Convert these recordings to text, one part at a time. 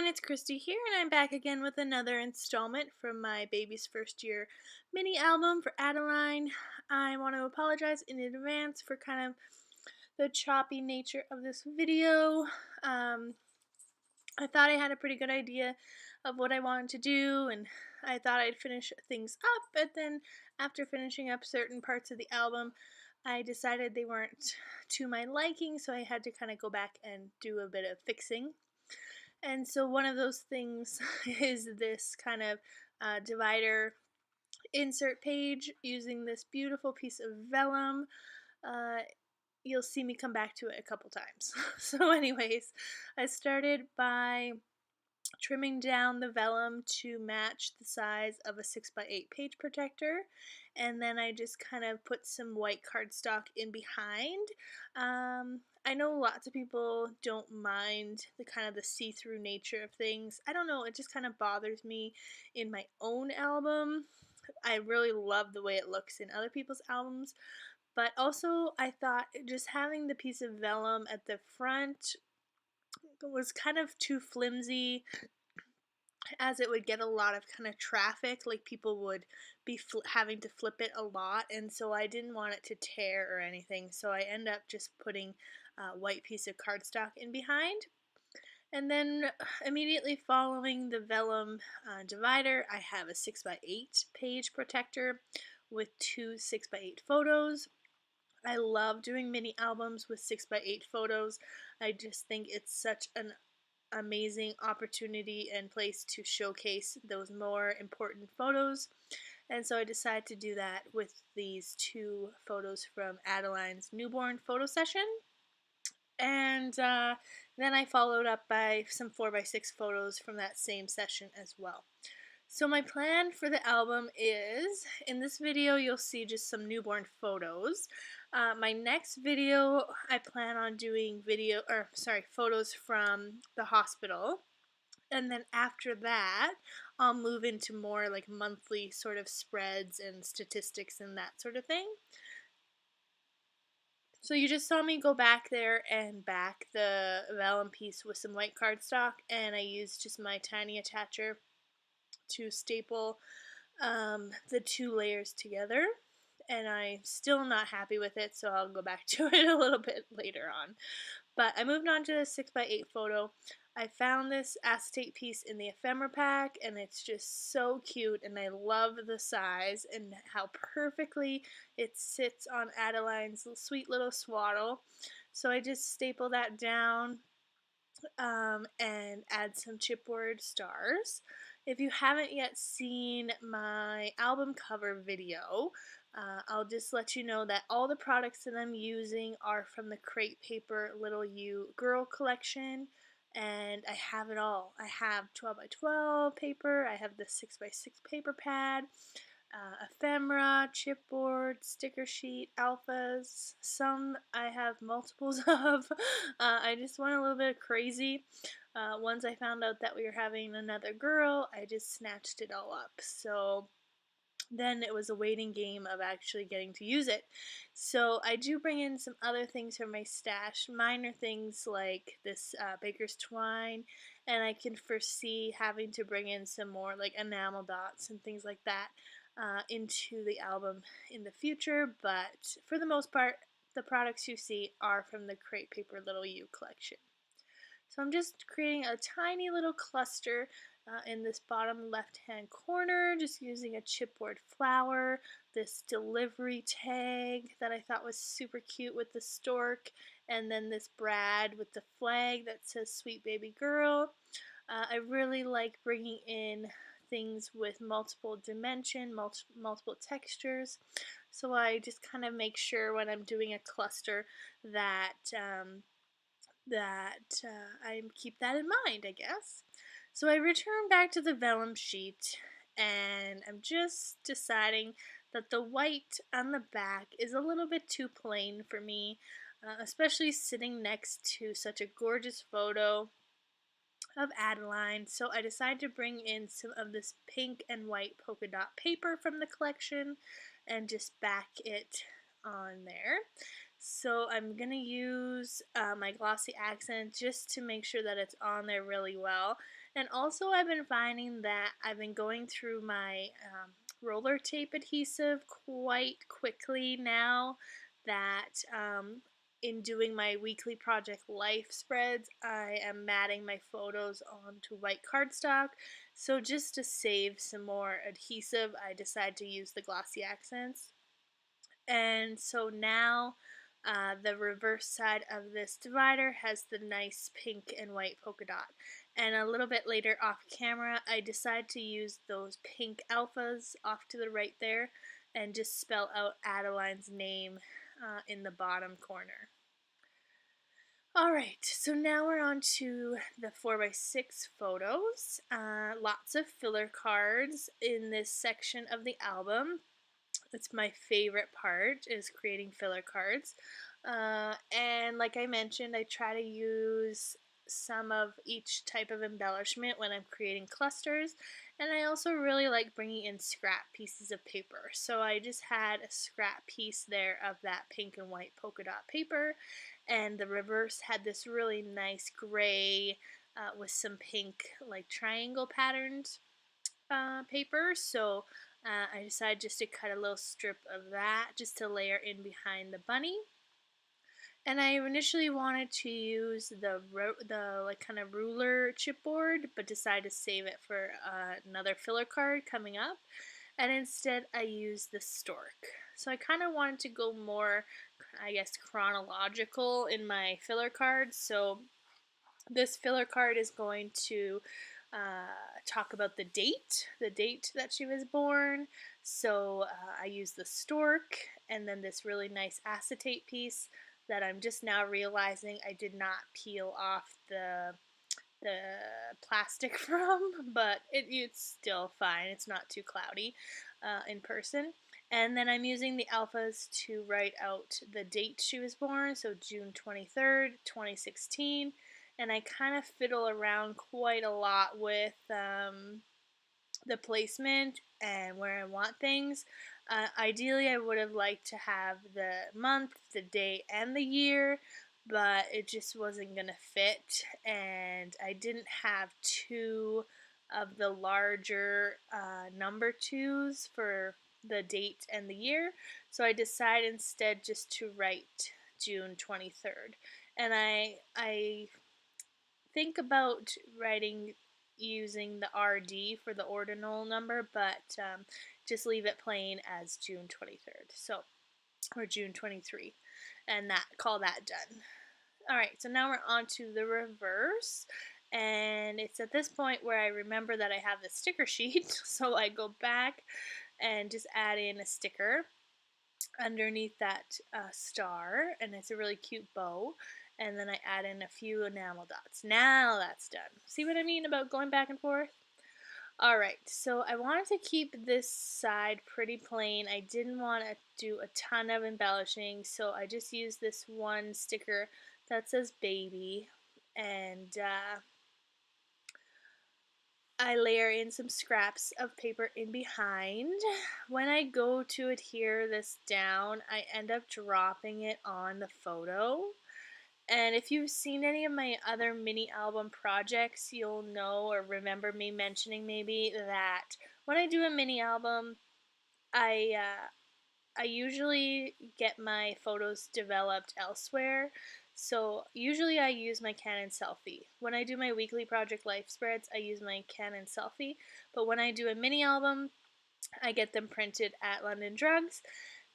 everyone, it's Christy here, and I'm back again with another installment from my baby's first year mini album for Adaline. I want to apologize in advance for kind of the choppy nature of this video. I thought I had a pretty good idea of what I wanted to do, and I thought I'd finish things up, but then after finishing up certain parts of the album, I decided they weren't to my liking, so I had to kind of go back and do a bit of fixing. And so one of those things is this kind of divider insert page using this beautiful piece of vellum. Uh, you'll see me come back to it a couple times. So anyways, I started by trimming down the vellum to match the size of a 6x8 page protector, and then I just kind of put some white cardstock in behind. I know lots of people don't mind the kind of the see-through nature of things. I don't know, it just kind of bothers me in my own album. I really love the way it looks in other people's albums, but also I thought just having the piece of vellum at the front was kind of too flimsy, as it would get a lot of kind of traffic, like people would be having to flip it a lot, and so I didn't want it to tear or anything, so I end up just putting a white piece of cardstock in behind. And then immediately following the vellum divider, I have a 6x8 page protector with two 6x8 photos. I love doing mini albums with 6x8 photos. I just think it's such an amazing opportunity and place to showcase those more important photos, and so I decided to do that with these two photos from Adaline's newborn photo session, and then I followed up by some 4x6 photos from that same session as well. So my plan for the album is, in this video you'll see just some newborn photos. My next video I plan on doing photos from the hospital, and then after that I'll move into more like monthly sort of spreads and statistics and that sort of thing. So you just saw me go back there and back the vellum piece with some white cardstock, and I used just my tiny attacher to staple the two layers together, and I'm still not happy with it, so I'll go back to it a little bit later on. But I moved on to the 6x8 photo. I found this acetate piece in the ephemera pack, and it's just so cute, and I love the size and how perfectly it sits on Adaline's sweet little swaddle. So I just staple that down and add some chipboard stars. If you haven't yet seen my album cover video, I'll just let you know that all the products that I'm using are from the Crate Paper Little You Girl collection, and I have it all. I have 12x12 paper, I have the 6x6 paper pad, ephemera, chipboard, sticker sheet, alphas. Some I have multiples of. I just went a little bit crazy. Once I found out that we were having another girl, I just snatched it all up. So then it was a waiting game of actually getting to use it. So I do bring in some other things from my stash, minor things like this baker's twine, and I can foresee having to bring in some more like enamel dots and things like that into the album in the future, but for the most part the products you see are from the Crate Paper Little You collection. So I'm just creating a tiny little cluster in this bottom left hand corner, just using a chipboard flower, this delivery tag that I thought was super cute with the stork, and then this brad with the flag that says sweet baby girl. I really like bringing in things with multiple dimension, multiple textures, so I just kind of make sure when I'm doing a cluster that I keep that in mind, I guess. So I return back to the vellum sheet, and I'm just deciding that the white on the back is a little bit too plain for me, especially sitting next to such a gorgeous photo of Adaline. So I decided to bring in some of this pink and white polka dot paper from the collection and just back it on there. So I'm going to use my glossy accent just to make sure that it's on there really well. And also I've been finding that I've been going through my roller tape adhesive quite quickly now that in doing my weekly project life spreads, I am matting my photos onto white cardstock. So just to save some more adhesive, I decided to use the glossy accents. And so now the reverse side of this divider has the nice pink and white polka dot. And a little bit later off camera, I decide to use those pink alphas off to the right there and just spell out Adaline's name in the bottom corner. Alright, so now we're on to the 4x6 photos. Lots of filler cards in this section of the album. It's my favorite part, is creating filler cards. And like I mentioned, I try to use some of each type of embellishment when I'm creating clusters. And I also really like bringing in scrap pieces of paper. So I just had a scrap piece there of that pink and white polka dot paper. And the reverse had this really nice gray with some pink like triangle patterns paper. So I decided just to cut a little strip of that just to layer in behind the bunny. And I initially wanted to use the like kind of ruler chipboard, but decided to save it for another filler card coming up. And instead I used the stork. So I kind of wanted to go more, I guess, chronological in my filler cards. So this filler card is going to talk about the date that she was born. So I use the stork and then this really nice acetate piece that I'm just now realizing I did not peel off the plastic from, but it's still fine. It's not too cloudy in person. And then I'm using the alphas to write out the date she was born, so June 23rd, 2016. And I kind of fiddle around quite a lot with the placement and where I want things. Ideally, I would have liked to have the month, the day, and the year, but it just wasn't going to fit, and I didn't have two of the larger number twos for the date and the year, so I decided instead just to write June 23rd. And I think about writing using the RD for the ordinal number, but just leave it plain as June 23rd. So, or June 23, and call that done. Alright, so now we're on to the reverse, and it's at this point where I remember that I have the sticker sheet, so I go back and just add in a sticker underneath that star, and it's a really cute bow. And then I add in a few enamel dots. Now that's done. See what I mean about going back and forth? Alright, so I wanted to keep this side pretty plain. I didn't want to do a ton of embellishing, so I just used this one sticker that says baby, and I layer in some scraps of paper in behind. When I go to adhere this down, I end up dropping it on the photo. And if you've seen any of my other mini album projects, you'll know or remember me mentioning maybe that when I do a mini album, I usually get my photos developed elsewhere. So usually I use my Canon selfie. When I do my weekly project life spreads, I use my Canon selfie. But when I do a mini album, I get them printed at London Drugs,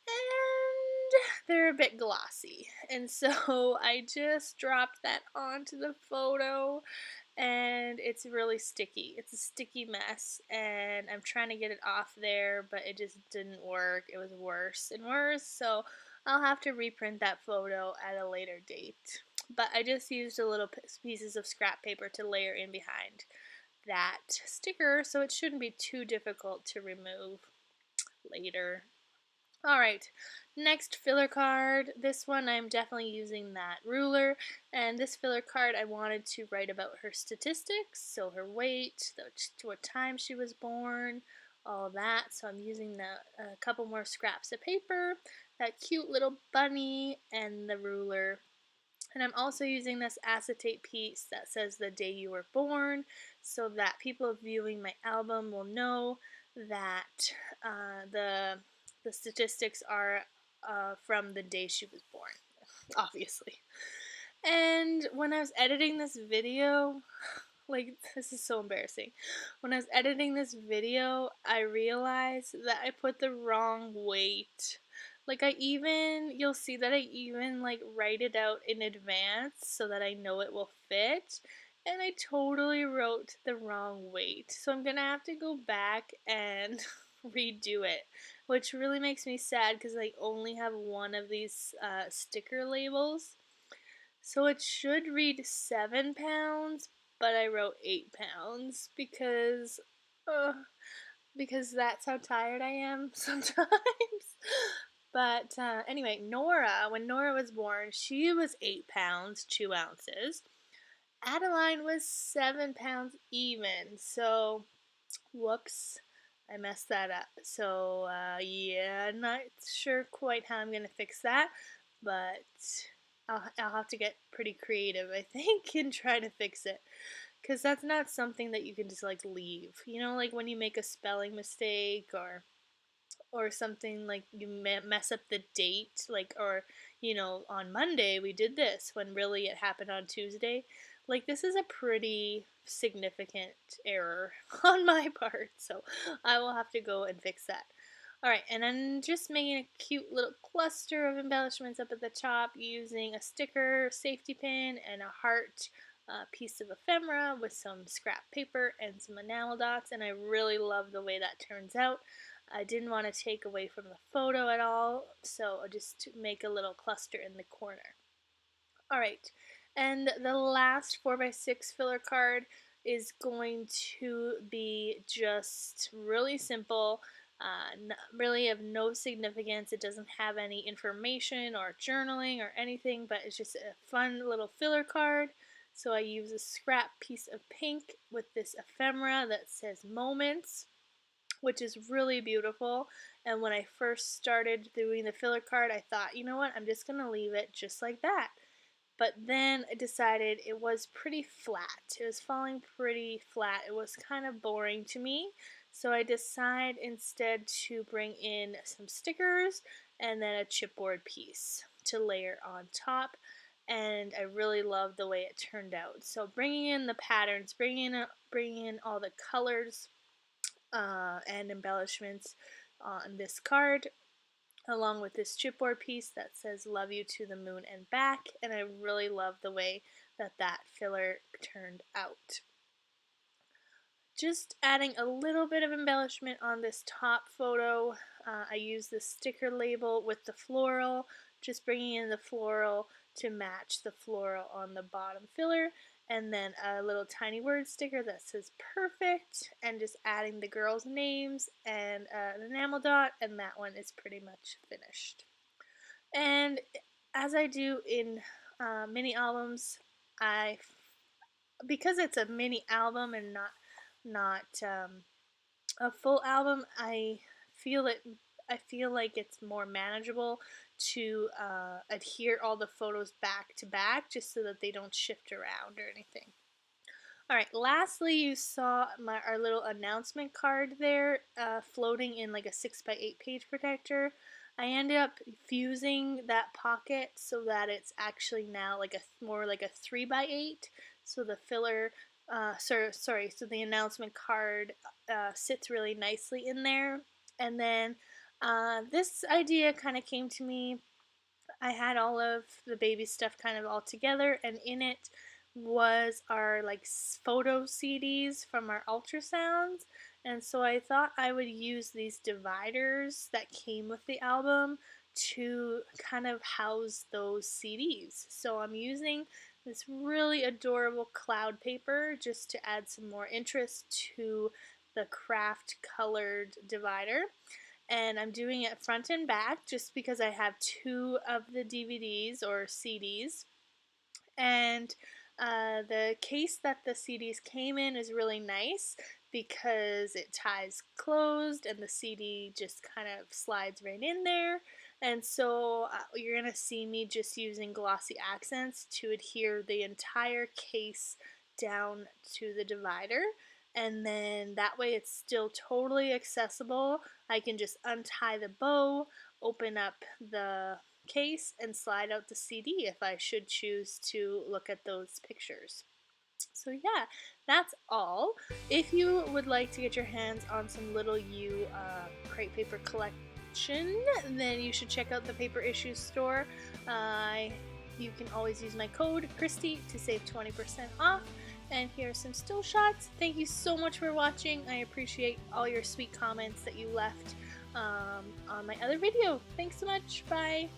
and they're a bit glossy. And so I just dropped that onto the photo, and it's really sticky. It's a sticky mess, and I'm trying to get it off there, but it just didn't work. It was worse and worse, so I'll have to reprint that photo at a later date. But I just used a little pieces of scrap paper to layer in behind that sticker, so it shouldn't be too difficult to remove later. Alright, next filler card. This one I'm definitely using that ruler, and this filler card I wanted to write about her statistics, so her weight, what time she was born, all that. So I'm using a couple more scraps of paper, that cute little bunny, and the ruler. And I'm also using this acetate piece that says the day you were born, so that people viewing my album will know that the statistics are from the day she was born, obviously. And when I was editing this video, like, this is so embarrassing. When I was editing this video, I realized that I put the wrong weight. Like, you'll see that I even, like, write it out in advance so that I know it will fit. And I totally wrote the wrong weight. So I'm gonna have to go back and redo it, which really makes me sad because I only have one of these sticker labels. So it should read 7 pounds, but I wrote 8 pounds uh, because that's how tired I am sometimes. But anyway, when Nora was born, she was 8 pounds, 2 ounces. Adaline was 7 pounds even. So, whoops, I messed that up. So, yeah, not sure quite how I'm going to fix that, but I'll have to get pretty creative, I think, and try to fix it. Because that's not something that you can just, like, leave. You know, like when you make a spelling mistake or something, like you mess up the date, like, or, on Monday we did this when really it happened on Tuesday. Like, this is a pretty significant error on my part, so I will have to go and fix that. Alright, and I'm just making a cute little cluster of embellishments up at the top using a sticker, safety pin, and a heart piece of ephemera with some scrap paper and some enamel dots, and I really love the way that turns out. I didn't want to take away from the photo at all, so I just make a little cluster in the corner. Alright, and the last 4x6 filler card is going to be just really simple, really of no significance. It doesn't have any information or journaling or anything, but it's just a fun little filler card. So I use a scrap piece of pink with this ephemera that says moments, which is really beautiful. And when I first started doing the filler card, I thought, you know what, I'm just going to leave it just like that. But then I decided it was pretty flat. It was falling pretty flat. It was kind of boring to me. So I decided instead to bring in some stickers and then a chipboard piece to layer on top. And I really love the way it turned out. So bringing in the patterns, bringing in all the colors and embellishments on this card, along with this chipboard piece that says love you to the moon and back, and I really love the way that filler turned out. Just adding a little bit of embellishment on this top photo. I use the sticker label with the floral, just bringing in the floral to match the floral on the bottom filler, and then a little tiny word sticker that says perfect, and just adding the girls' names and an enamel dot, and that one is pretty much finished. And as I do in mini albums, because it's a mini album and not a full album, I feel like it's more manageable to adhere all the photos back to back, just so that they don't shift around or anything. Alright, lastly, you saw our little announcement card there floating in like a 6x8 page protector. I ended up fusing that pocket so that it's actually now like more like a 3x8. So the filler, so the announcement card sits really nicely in there. And then this idea kind of came to me. I had all of the baby stuff kind of all together, and in it was our like photo CDs from our ultrasounds, and so I thought I would use these dividers that came with the album to kind of house those CDs. So I'm using this really adorable cloud paper just to add some more interest to the craft colored divider. And I'm doing it front and back just because I have 2 of the DVDs or CDs. And the case that the CDs came in is really nice because it ties closed and the CD just kind of slides right in there. And so you're going to see me just using glossy accents to adhere the entire case down to the divider. And then that way it's still totally accessible. I can just untie the bow, open up the case, and slide out the CD if I should choose to look at those pictures. So yeah, that's all. If you would like to get your hands on some Little You crate paper collection, then you should check out the Paper Issues store. You can always use my code KRISTIE to save 20% off. And here are some still shots. Thank you so much for watching. I appreciate all your sweet comments that you left on my other video. Thanks so much. Bye.